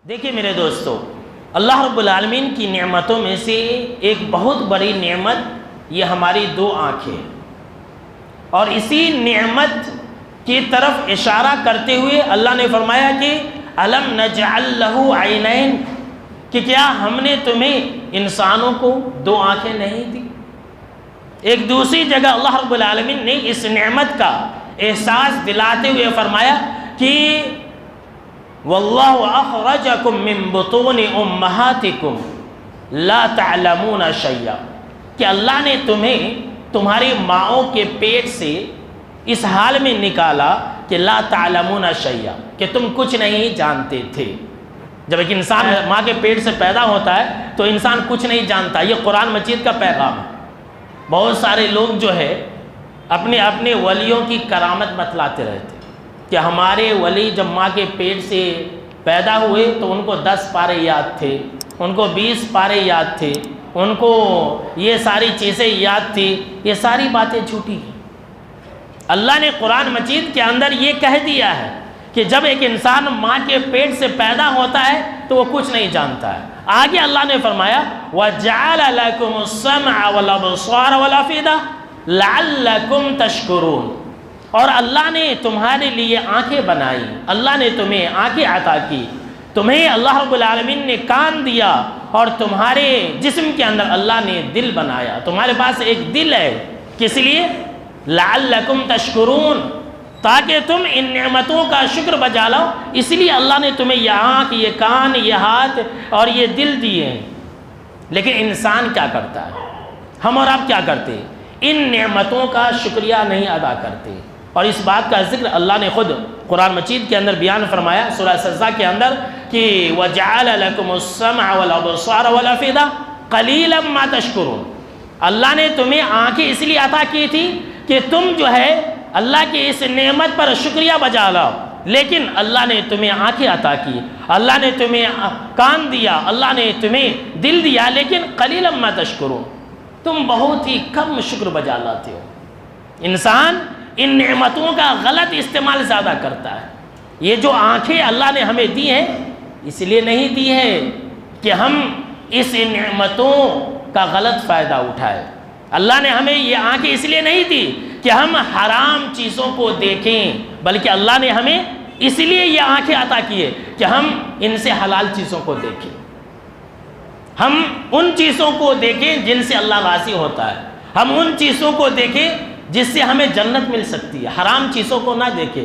دیکھیے میرے دوستو، اللہ رب العالمین کی نعمتوں میں سے ایک بہت بڑی نعمت یہ ہماری دو آنکھیں، اور اسی نعمت کی طرف اشارہ کرتے ہوئے اللہ نے فرمایا کہ الم نجعل لہ عینین، کہ کیا ہم نے تمہیں انسانوں کو دو آنکھیں نہیں دی۔ ایک دوسری جگہ اللہ رب العالمین نے اس نعمت کا احساس دلاتے ہوئے فرمایا کہ واللہ اخرجکم من بطون امہاتکم لا تعلمون شیئا، کہ اللہ نے تمہیں تمہاری ماؤں کے پیٹ سے اس حال میں نکالا کہ لا تعلمون شیئا، کہ تم کچھ نہیں جانتے تھے۔ جب ایک انسان ماں کے پیٹ سے پیدا ہوتا ہے تو انسان کچھ نہیں جانتا۔ یہ قرآن مجید کا پیغام ہے۔ بہت سارے لوگ جو ہے اپنے اپنے ولیوں کی کرامت بتلاتے رہتے کہ ہمارے ولی جب ماں کے پیٹ سے پیدا ہوئے تو ان کو 10 پارے یاد تھے، ان کو 20 پارے یاد تھے، ان کو یہ ساری چیزیں یاد تھی۔ یہ ساری باتیں جھوٹی ہیں۔ اللہ نے قرآن مجید کے اندر یہ کہہ دیا ہے کہ جب ایک انسان ماں کے پیٹ سے پیدا ہوتا ہے تو وہ کچھ نہیں جانتا ہے۔ آگے اللہ نے فرمایا وَجَعَلَ لَكُمُ السَّمْعَ وَالْأَبْصَارَ وَالْأَفْئِدَةَ لَعَلَّكُمْ تَشْكُرُونَ، اور اللہ نے تمہارے لیے آنکھیں بنائی، اللہ نے تمہیں آنکھیں عطا کی، تمہیں اللہ رب العالمین نے کان دیا، اور تمہارے جسم کے اندر اللہ نے دل بنایا۔ تمہارے پاس ایک دل ہے، کس لیے؟ لعلکم تشکرون، تاکہ تم ان نعمتوں کا شکر بجا لاؤ۔ اس لیے اللہ نے تمہیں یہ آنکھ، یہ کان، یہ ہاتھ اور یہ دل دیے ہیں۔ لیکن انسان کیا کرتا ہے؟ ہم اور آپ کیا کرتے ہیں؟ ان نعمتوں کا شکریہ نہیں ادا کرتے، اور اس بات کا ذکر اللہ نے خود قرآن مجید کے اندر بیان فرمایا سورہ سجدہ کے اندر کہ وَجَعَلَ لَكُمُ السَّمْعَ وَالْأَبْصَارَ وَالْأَفْئِدَةَ قَلِيلًا مَا تَشْكُرُونَ۔ اللہ نے تمہیں آنکھیں اس لیے عطا کی تھی کہ تم جو ہے اللہ کی اس نعمت پر شکریہ بجا لاؤ، لیکن اللہ نے تمہیں آنکھیں عطا کی، اللہ نے تمہیں کان دیا، اللہ نے تمہیں دل دیا، لیکن قلیلا ما تشکرون، تم بہت ہی کم شکر بجا لاتے ہو۔ انسان ان نعمتوں کا غلط استعمال زیادہ کرتا ہے۔ یہ جو آنکھیں اللہ نے ہمیں دی ہیں اس لیے نہیں دی ہے کہ ہم اس نعمتوں کا غلط فائدہ اٹھائے۔ اللہ نے ہمیں یہ آنکھیں اس لیے نہیں دی کہ ہم حرام چیزوں کو دیکھیں، بلکہ اللہ نے ہمیں اس لیے یہ آنکھیں عطا کی ہے کہ ہم ان سے حلال چیزوں کو دیکھیں، ہم ان چیزوں کو دیکھیں جن سے اللہ راضی ہوتا ہے، ہم ان چیزوں کو دیکھیں جس سے ہمیں جنت مل سکتی ہے، حرام چیزوں کو نہ دیکھیں۔